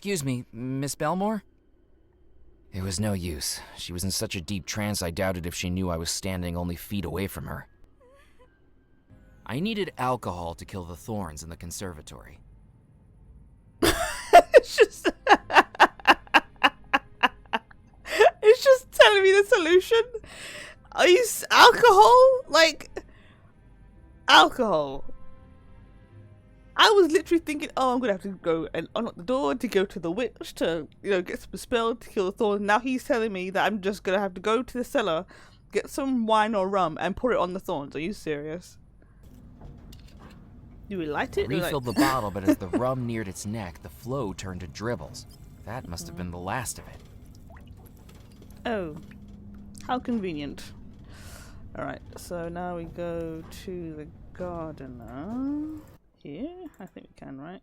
Excuse me, Miss Bellemore? It was no use. She was in such a deep trance I doubted if she knew I was standing only feet away from her. I needed alcohol to kill the thorns in the conservatory. It's just... it's just telling me the solution. I use alcohol? Like... alcohol. I was literally thinking, oh, I'm gonna have to go and unlock the door to go to the witch to, get some spell to kill the thorns. Now he's telling me that I'm just gonna have to go to the cellar, get some wine or rum, and pour it on the thorns. Are you serious? Do we light it? I refilled the bottle, but as the rum neared its neck, the flow turned to dribbles. That must have been the last of it. Oh, how convenient. Alright, so now we go to the gardener. Here? I think we can, right?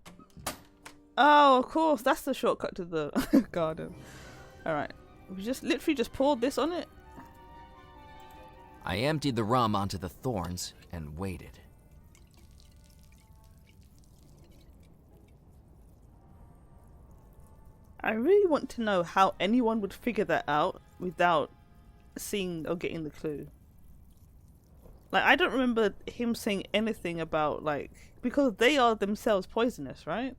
Oh, of course, that's the shortcut to the garden. Alright, we literally just poured this on it. I emptied the rum onto the thorns and waited. I really want to know how anyone would figure that out without seeing or getting the clue. Like, I don't remember him saying anything about, like, because they are themselves poisonous, right?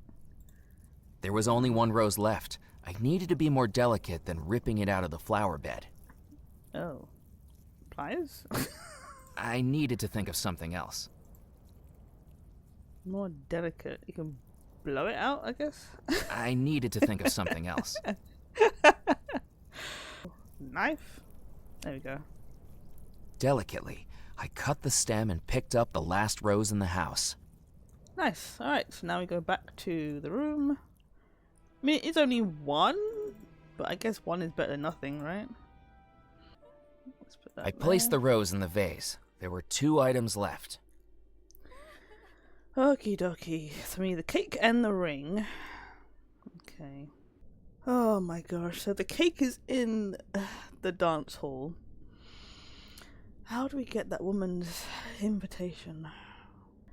There was only one rose left. I needed to be more delicate than ripping it out of the flower bed. Oh. Pliers? I needed to think of something else. More delicate. You can blow it out, I guess? I needed to think of something else. Knife? There we go. Delicately, I cut the stem and picked up the last rose in the house. Nice. Alright, so now we go back to the room. I mean, it's only one, but I guess one is better than nothing, right? Let's put that I placed there. the rose in the vase. There were 2 items left. Okie dokie. So we need the cake and the ring. Okay. Oh my gosh. So the cake is in the dance hall. How do we get that woman's invitation?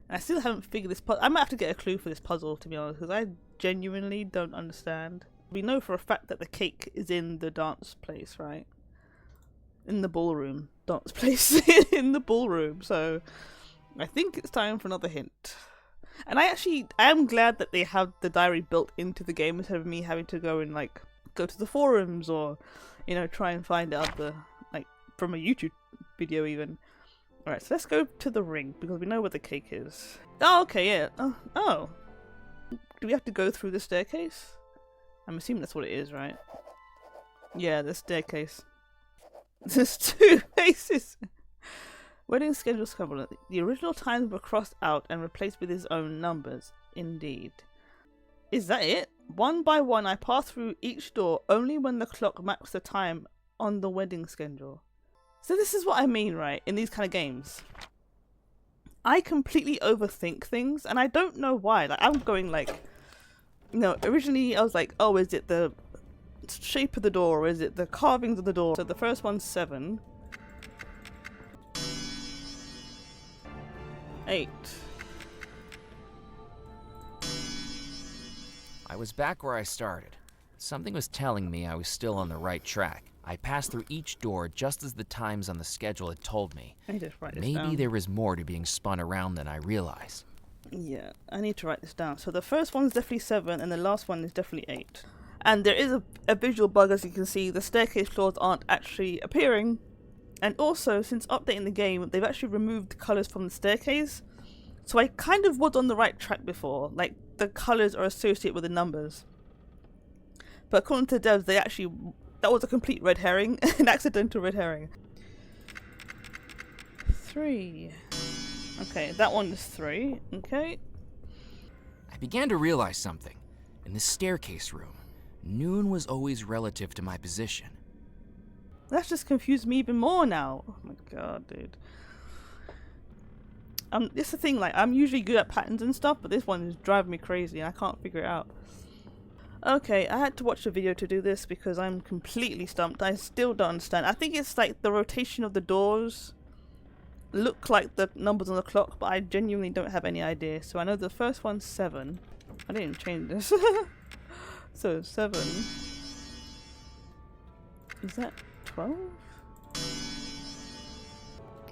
I still haven't figured this puzzle. I might have to get a clue for this puzzle, to be honest, because I genuinely don't understand. We know for a fact that the cake is in the dance place, right? In the ballroom. Dance place. In the ballroom. So I think it's time for another hint. And I am glad that they have the diary built into the game instead of me having to go and, like, go to the forums or, try and find out from a YouTube video even. Alright, so let's go to the ring because we know where the cake is. Oh, okay, yeah. Oh. Do we have to go through the staircase? I'm assuming that's what it is, right? Yeah, the staircase. There's 2 faces. Wedding schedule covenant. The original times were crossed out and replaced with his own numbers. Indeed. Is that it? One by one, I pass through each door only when the clock maps the time on the wedding schedule. So this is what I mean, right? In these kind of games, I completely overthink things, and I don't know why. Like, I'm going like, originally I was like, oh, is it the shape of the door, or is it the carvings of the door? So the first one's 7. 8. I was back where I started. Something was telling me I was still on the right track. I passed through each door just as the times on the schedule had told me. I need to write this Maybe down. there was more to being spun around than I realized. Yeah, I need to write this down. So the first one's definitely 7 and the last one is definitely 8. And there is a visual bug, as you can see. The staircase floors aren't actually appearing. And also, since updating the game, they've actually removed the colours from the staircase. So I kind of was on the right track before. Like, the colours are associated with the numbers. But according to the devs, that was a complete red herring. An accidental red herring. 3. Okay, that one is 3. Okay. I began to realize something. In the staircase room, noon was always relative to my position. That's just confused me even more now. Oh my god, dude. It's the thing, like, I'm usually good at patterns and stuff, but this one is driving me crazy and I can't figure it out. Okay, I had to watch the video to do this because I'm completely stumped. I still don't understand. I think it's like the rotation of the doors look like the numbers on the clock, but I genuinely don't have any idea. So I know the first one's 7. I didn't change this. So 7. Is that 12?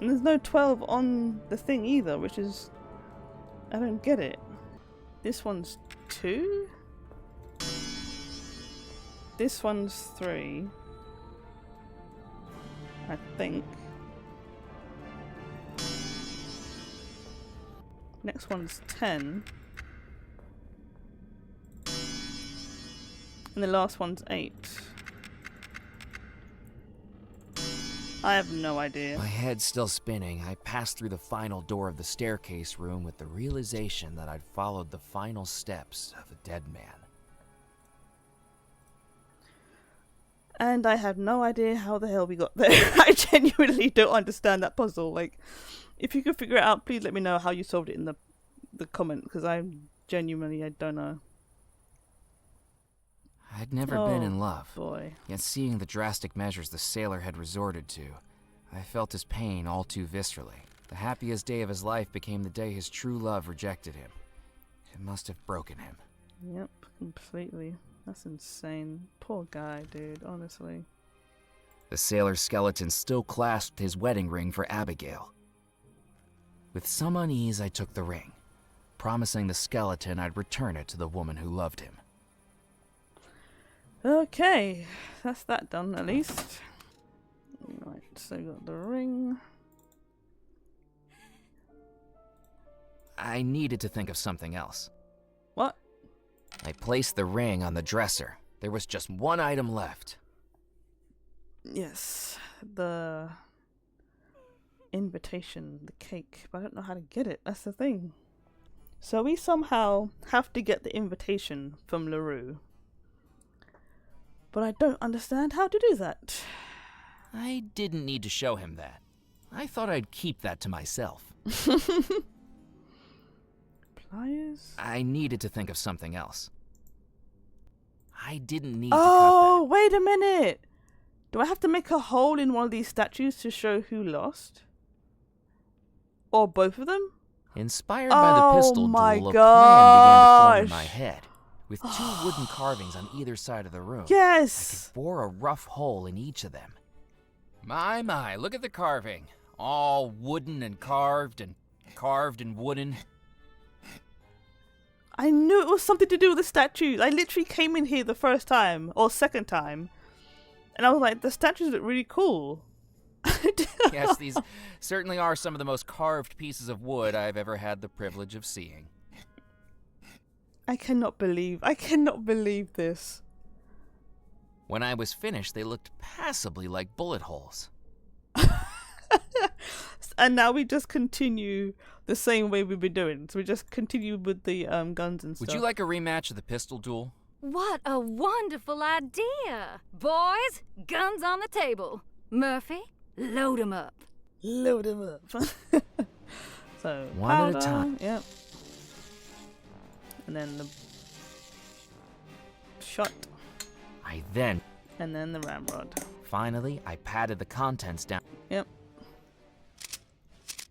And there's no 12 on the thing either, which is... I don't get it. This one's 2? This one's 3. I think. Next one's 10. And the last one's 8. I have no idea. My head still spinning, I passed through the final door of the staircase room with the realization that I'd followed the final steps of a dead man. And I have no idea how the hell we got there. I genuinely don't understand that puzzle. Like, if you could figure it out, please let me know how you solved it in the comment, because I don't know. I'd never been in love. Boy. Yet seeing the drastic measures the sailor had resorted to, I felt his pain all too viscerally. The happiest day of his life became the day his true love rejected him. It must have broken him. Yep, completely. That's insane. Poor guy, dude, honestly. The sailor's skeleton still clasped his wedding ring for Abigail. With some unease, I took the ring, promising the skeleton I'd return it to the woman who loved him. Okay, that's that done at least. Right, so we got the ring. I needed to think of something else. What? I placed the ring on the dresser. There was just one item left. Yes, the invitation, the cake. But I don't know how to get it. That's the thing. So we somehow have to get the invitation from LaRue. But I don't understand how to do that. I didn't need to show him that. I thought I'd keep that to myself. Pliers? I needed to think of something else. I didn't need Oh, to cut that. wait a minute! Do I have to make a hole in one of these statues to show who lost? Or both of them? Inspired by the pistol my duel, a plan began to form in my gosh. head. With 2 wooden carvings on either side of the room, I Yes! could bore a rough hole in each of them. My, look at the carving. All wooden and carved and wooden. I knew it was something to do with the statues. I literally came in here the first time, or second time, and I was like, the statues look really cool. Yes, these certainly are some of the most carved pieces of wood I've ever had the privilege of seeing. I cannot believe this. When I was finished, they looked passably like bullet holes. And now we just continue the same way we've been doing. So we just continue with the guns and stuff. Would you like a rematch of the pistol duel? What a wonderful idea! Boys, guns on the table. Murphy, load 'em up. Load him up. So One at a powder, time. Yep. And then the shot. And then the ramrod. Finally, I patted the contents down. Yep.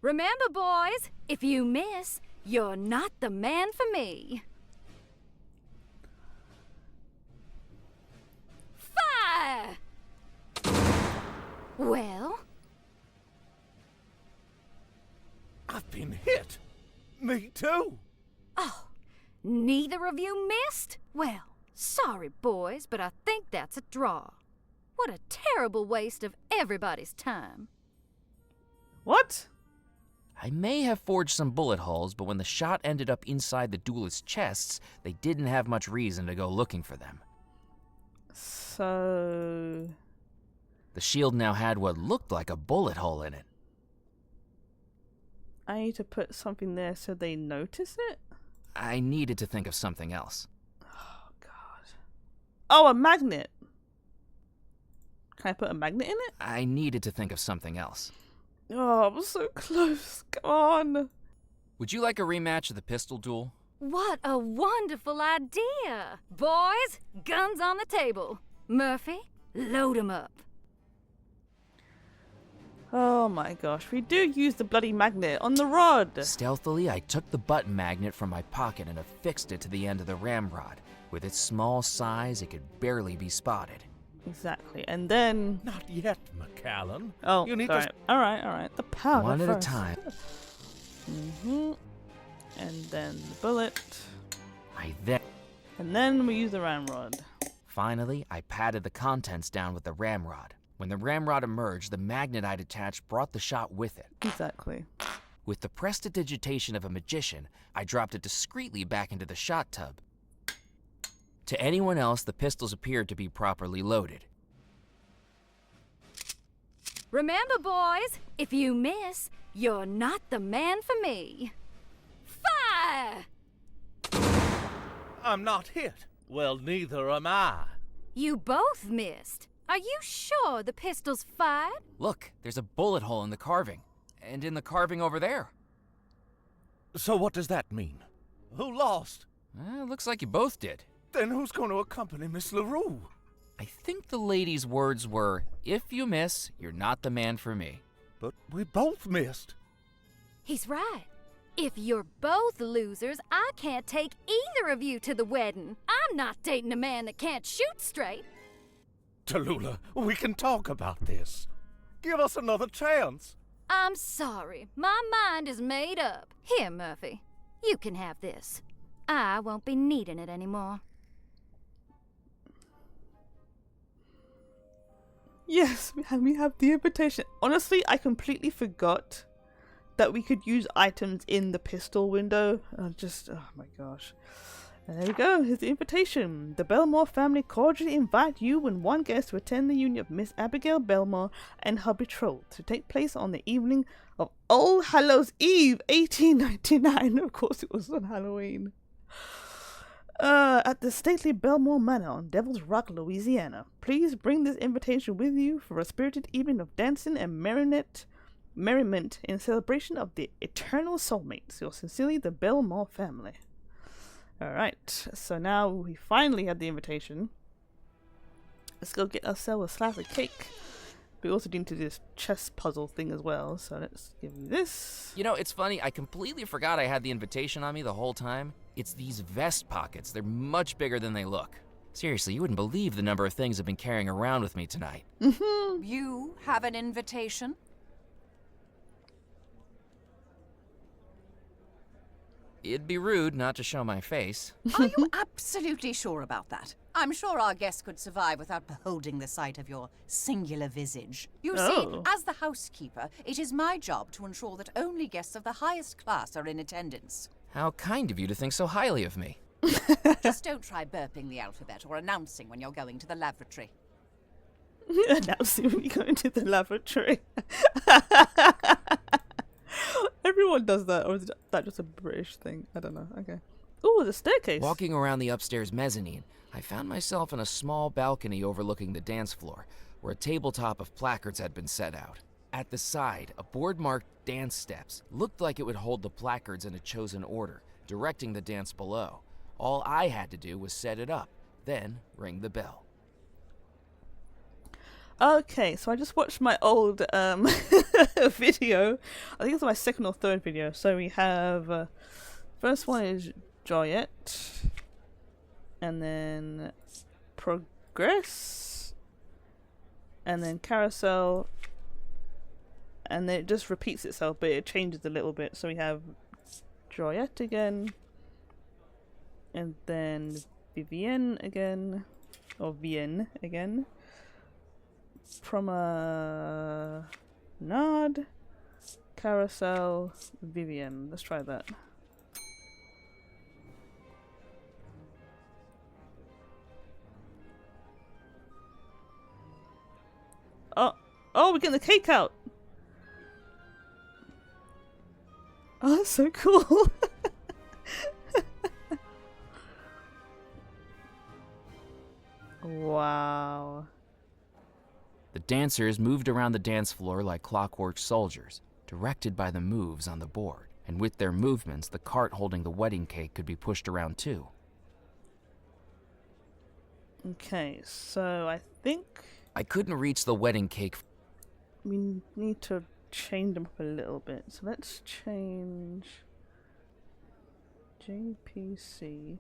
Remember, boys, if you miss, you're not the man for me. Fire! Well? I've been hit. Me too. Oh, neither of you missed? Well, sorry, boys, but I think that's a draw. What a terrible waste of everybody's time. What? I may have forged some bullet holes, but when the shot ended up inside the duelist's chests, they didn't have much reason to go looking for them. So... The shield now had what looked like a bullet hole in it. I need to put something there so they notice it? I needed to think of something else. Oh, God. Oh, a magnet! Can I put a magnet in it? I needed to think of something else. Oh, I'm so close. Come on. Would you like a rematch of the pistol duel? What a wonderful idea! Boys, guns on the table. Murphy, load 'em up. Oh my gosh, we do use the bloody magnet on the rod. Stealthily, I took the button magnet from my pocket and affixed it to the end of the ramrod. With its small size, it could barely be spotted. Exactly. And then... Not yet, McCallan. Oh, You need sorry. Alright. The powder One at a first. time. And then the bullet. And then we use the ramrod. Finally, I patted the contents down with the ramrod. When the ramrod emerged, the magnet I'd attached brought the shot with it. Exactly. With the prestidigitation of a magician, I dropped it discreetly back into the shot tub. To anyone else, the pistols appeared to be properly loaded. Remember, boys, if you miss, you're not the man for me. Fire! I'm not hit. Well, neither am I. You both missed. Are you sure the pistol's fired? Look, there's a bullet hole in the carving. And in the carving over there. So what does that mean? Who lost? Looks like you both did. Then who's going to accompany Miss LaRue? I think the lady's words were, if you miss, you're not the man for me. But we both missed. He's right. If you're both losers, I can't take either of you to the wedding. I'm not dating a man that can't shoot straight. Tallulah, we can talk about this. Give us another chance. I'm sorry. My mind is made up. Here, Murphy. You can have this. I won't be needing it anymore. Yes, we have the invitation. Honestly, I completely forgot that we could use items in the pistol window. Oh my gosh. And there we go, here's the invitation. The Bellemore family cordially invite you and one guest to attend the union of Miss Abigail Bellemore and her betrothed to take place on the evening of All Hallows Eve, 1899. Of course it was on Halloween. At the stately Bellemore Manor on Devil's Rock, Louisiana. Please bring this invitation with you for a spirited evening of dancing and merriment in celebration of the eternal soulmates. Yours sincerely, the Bellemore family. Alright, so now we finally have the invitation. Let's go get ourselves a slice of cake. We also need to do this chess puzzle thing as well, so let's give you this. You know, it's funny, I completely forgot I had the invitation on me the whole time. It's these vest pockets. They're much bigger than they look. Seriously, you wouldn't believe the number of things I've been carrying around with me tonight. You have an invitation? It'd be rude not to show my face. Are you absolutely sure about that? I'm sure our guests could survive without beholding the sight of your singular visage. You see, as the housekeeper, it is my job to ensure that only guests of the highest class are in attendance. How kind of you to think so highly of me. Just don't try burping the alphabet or announcing when you're going to the lavatory. Announcing when you go into the lavatory. Everyone does that, or is that just a British thing? I don't know. Okay. Ooh, the staircase. Walking around the upstairs mezzanine, I found myself in a small balcony overlooking the dance floor, where a tabletop of placards had been set out. At the side, a board marked dance steps looked like it would hold the placards in a chosen order, directing the dance below. All I had to do was set it up, then ring the bell. Okay, so I just watched my old video. I think it's my second or third video. So we have first one is Joyette, and then Progress, and then Carousel, and then it just repeats itself, but it changes a little bit. So we have Joyette again, and then Vivienne again, or Vienne again. Promenade, Carousel, Vivienne. Let's try that. Oh, we're getting the cake out. Oh, that's so cool. Wow. The dancers moved around the dance floor like clockwork soldiers, directed by the moves on the board. And with their movements, the cart holding the wedding cake could be pushed around too. Okay, so I think I couldn't reach the wedding cake. we need to change them up a little bit. So let's change JPC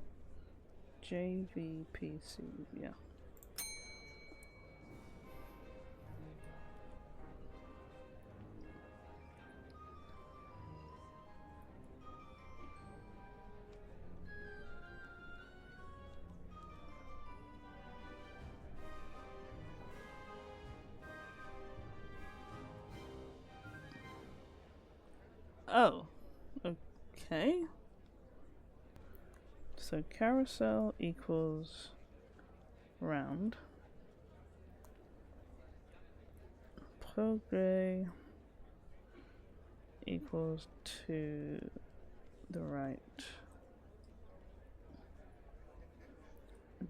JVPC, yeah. Oh, okay. So carousel equals round. Progrès equals to the right.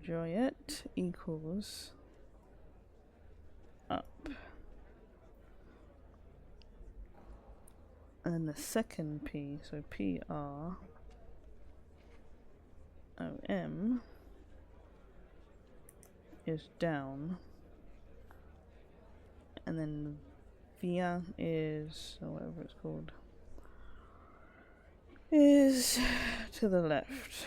Joyette equals up. And the second P, so PROM is down. And then Via is, or whatever it's called, is to the left.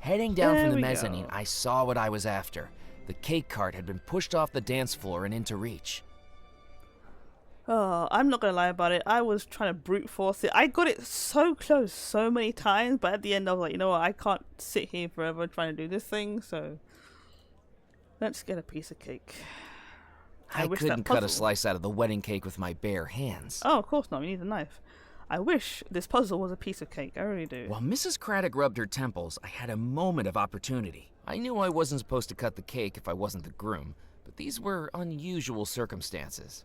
Heading down There from the we mezzanine, go. I saw what I was after. The cake cart had been pushed off the dance floor and into reach. Oh, I'm not gonna lie about it. I was trying to brute force it. I got it so close so many times, but at the end I was like, you know what, I can't sit here forever trying to do this thing, so let's get a piece of cake. I wish couldn't that cut a puzzle- slice out of the wedding cake with my bare hands. Oh, of course not, we need a knife. I wish this puzzle was a piece of cake, I really do. While Mrs. Craddock rubbed her temples, I had a moment of opportunity. I knew I wasn't supposed to cut the cake if I wasn't the groom, but these were unusual circumstances.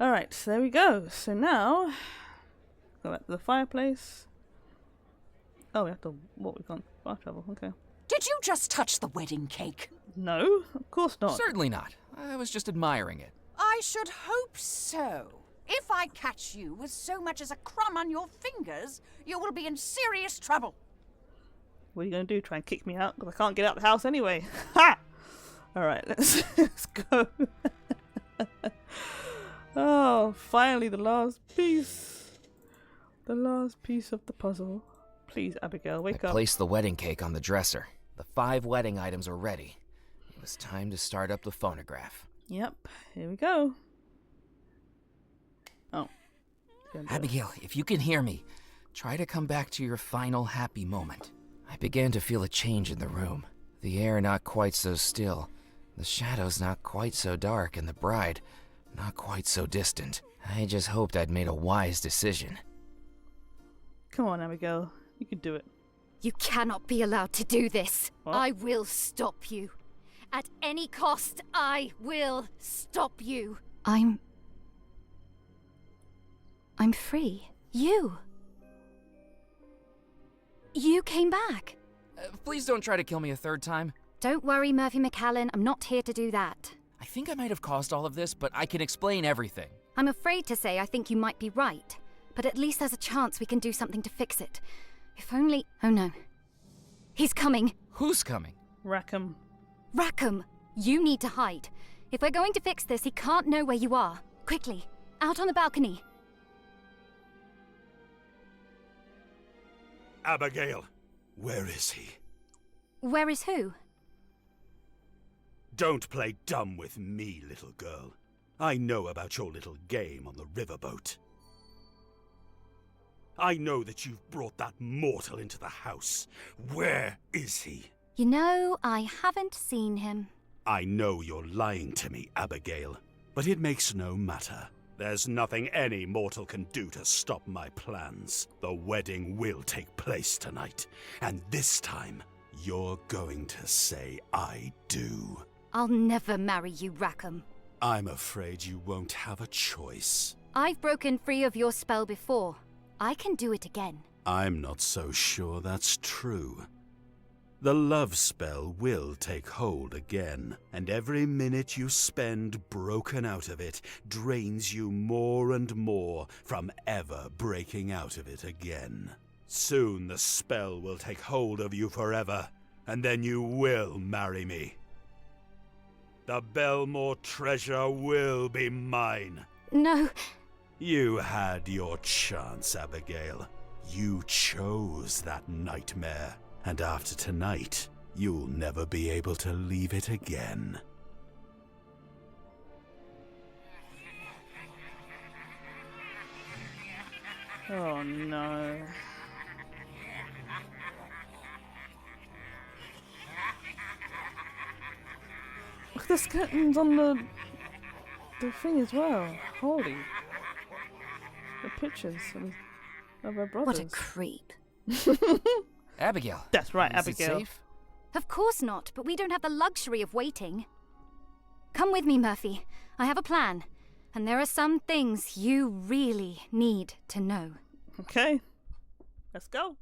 Alright, so there we go. So now, go back to the fireplace. Oh, we have to walk, we can't bar travel, okay. Did you just touch the wedding cake? No, of course not. Certainly not. I was just admiring it. I should hope so. If I catch you with so much as a crumb on your fingers, you will be in serious trouble. What are you going to do? Try and kick me out? Because I can't get out the house anyway. Ha! Alright, let's go. Oh, finally the last piece. The last piece of the puzzle. Please, Abigail, wake I up. placed the wedding cake on the dresser. The 5 wedding items are ready. It was time to start up the phonograph. Yep, here we go. Oh. Abigail, if you can hear me, try to come back to your final happy moment. I began to feel a change in the room. The air not quite so still, the shadows not quite so dark, and the bride not quite so distant. I just hoped I'd made a wise decision. Come on, Abigail. You can do it. You cannot be allowed to do this. What? I will stop you. At any cost, I will stop you. I'm free. You came back. Please don't try to kill me a third time. Don't worry, Murphy McAllen. I'm not here to do that. I think I might have caused all of this, but I can explain everything. I'm afraid to say I think you might be right, but at least there's a chance we can do something to fix it. If only... Oh no. He's coming. Who's coming? Rackham. Rackham, you need to hide. If we're going to fix this, he can't know where you are. Quickly, out on the balcony. Abigail, where is he? Where is who? Don't play dumb with me, little girl. I know about your little game on the riverboat. I know that you've brought that mortal into the house. Where is he? You know, I haven't seen him. I know you're lying to me, Abigail, but it makes no matter. There's nothing any mortal can do to stop my plans. The wedding will take place tonight, and this time, you're going to say I do. I'll never marry you, Rackham. I'm afraid you won't have a choice. I've broken free of your spell before. I can do it again. I'm not so sure that's true. The love spell will take hold again, and every minute you spend broken out of it drains you more and more from ever breaking out of it again. Soon the spell will take hold of you forever, and then you will marry me. The Bellemore treasure will be mine. No. You had your chance, Abigail. You chose that nightmare. And after tonight, you'll never be able to leave it again. Oh no. Look, the skeletons on the thing as well. Holy. The pictures of her brothers. What a creep. Abigail. That's right, is Abigail. It safe? Of course not, but we don't have the luxury of waiting. Come with me, Murphy. I have a plan. And there are some things you really need to know. Okay. Let's go.